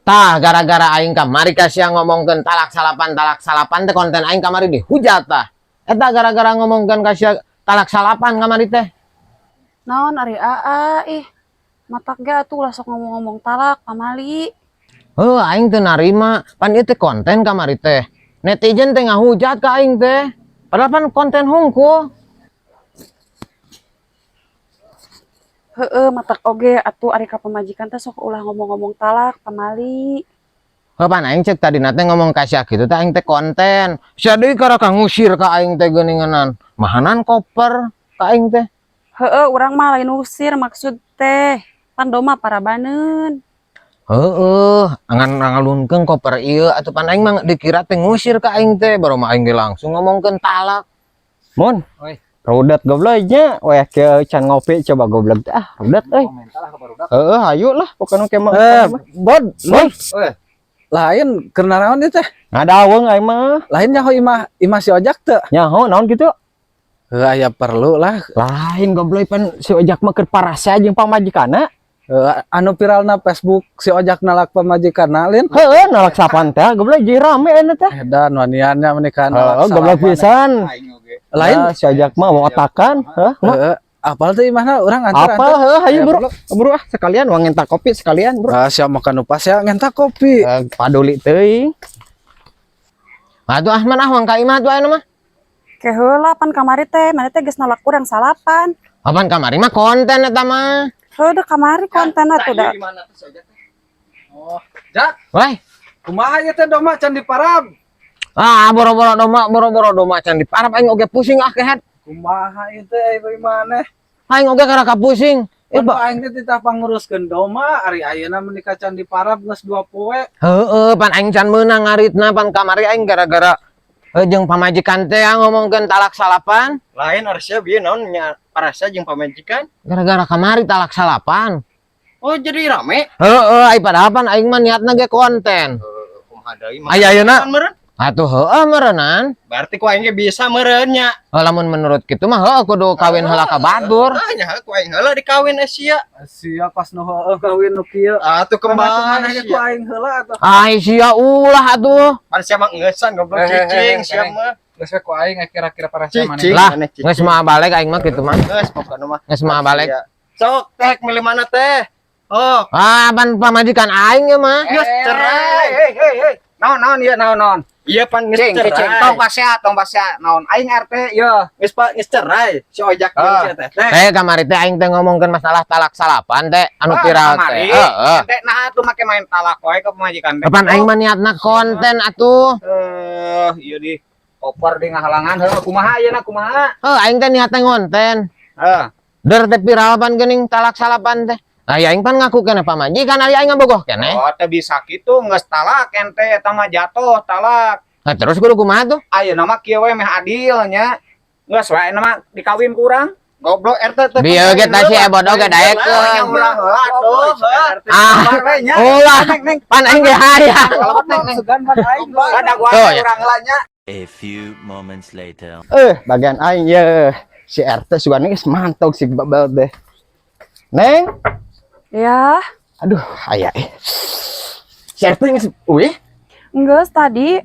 Tah gara-gara aing kamari kasih ngomongkeun talak salapan teh konten aing kamari dihujat tah. Eta gara-gara ngomongkeun kasih talak salapan kamari teh. Naon ari aa ih. Matak ge atuh lah sok ngomong-ngomong talak pamali. Aing teu narima, pan ieu teh konten kamari teh. Netizen teh ngahujat ka aing teh. Padahal pan konten hungkul. Heeh, matak oge atuh ari ka pamajikan teh sok ulah ngomong-ngomong talak pamali. Pan aing cek tadi teh ngomong kasih gitu teh aing teh konten. Sia deui karaka ngusir ka aing teh geuninganan. Mahanan koper ka aing teh. Heeh, urang mah lain usir maksud teh. Pan doma parabaneun. Angan ngalunkeun koper ieu atuh pan aing mah dikira teh ngusir ka aing teh, baru mah aing ge langsung ngomongkeun talak. Mun, Oi. rudet goblok nya, weh ke can ngopi coba goblok teh. Rudet euy. Hayu lah pokona ke mah. Bod, Mun, lain karena naon ieu teh? ngadaweung aing mah. Lain nyaho imah si ojak teu? Nyaho naon gitu? Aya perlu lah. Lain goblok pan si ojak mah keur parasa jeung pamajikanna. Anu viralna Facebook si ojak nalak pamajikanna lin. Heueuh nalak sapan teh goblok jadi rame eta teh. Dan waniannya menikah Heeh, goblok pisan. Lain Si ojak mah mau otakan, heuh. apal teh imahna urang antar. Apa heuh hayu bro. Bro ah sekalian uang ngenta kopi sekalian bro. Sia makan upas ya ngenta kopi. Paduli teuing. Atuh Ahman wang ka imah tuh aya mah. Ke heula pan kamari teh, mana teh geus nolak urang salapan. Apaan kamari mah konten eta mah. Heuh da kamari konten atuh da. Oh, Jak, Wah, kumaha ieu teh doma can diparab? boro-boro doma can diparap aing oge pusing kehet. Kumaha ieu teh aya maneh? Aing oge karaka pusing. Ieu aing teh titah panguruskeun doma, ari ayeuna menikah can diparab geus 2 poe. Pan aing can meunang ngaritna pan kamari aing gara-gara jeung pamajikan teh ngomongkeun talak salapan. Lain harusnya bieu naon nya parasa jeung pamajikan. Gara-gara kamari talak salapan. Oh jadi rame. Ai padahal pan aing mah niatna ge konten. Kumaha deui Aya ayeuna. meureun. Atuh meureunnan. Berarti ku aing ge bisa meureun nya. Lamun menurut kitu mah kudu kawin heula ka batur. Nya ku aing heula dikawin sia. Sia pas nu heueuh kawin nu kieu. Atuh kembali Kumaha ku aing heula atuh. Ai sia ulah atuh. Pan sia mah ngeusan goblok cicing sia mah. Geus ku aing kira-kira parasa maneh. Cicing. Lah, geus mah balik aing mah kitu mah. Geus pokona mah. Geus mah balik. Sok teh milih mana teh? Oh, Pan pamajikan aing ge mah. geus cerai. Hei. Naon ieu naon? Iya pan geus cerai. Tong pasea naon aing RT ieu geus cerai si ojak jeung teh. Teh kamari teh aing teh ngomongkeun masalah talak salapan teh anu viral teh. Teh nah atuh make main talak wae ke pemajikan teh. Pan aing mah niatna konten atuh. Ieu di koper di ngahalangan heuh kumaha ayeuna kumaha? Aing teh niatna ngonten. Der teh viral pan geuning talak salapan teh. Aing pan ngaku keneh pamajikan ari aing ngabogoh keneh. Oh, teh bisa kitu geus talak ente eta mah jatuh talak. Nah, terus kudu kumaha tuh? Ayeuna mah kieu we meh adil nya. Geus wae mah dikawin ku urang. Goblok RT teh. Bieu ge tah si bodoh ge daekeun. Ulah atuh. Ulah. Pan aing ge hayang. Segan pan aing. Ada gua Tuh, ya. urang heula nya. A few moments later. Bagian aing ye. Si RT sugan geus mantog si babal deh. Neng, Ya, aduh aya si RT geus geus tadi.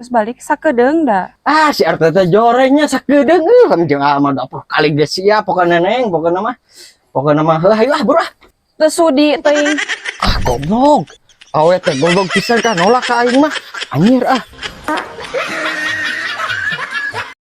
Terus balik sakedeung da. si RT teh jorengnya sakedeung kan jeung amal 20 kali geus siap pokona neng pokona mah heuh hayu bro. Teu sudi teuing. Goblok. Awe teh goblok pisan kan nolak ka aing mah. Anjir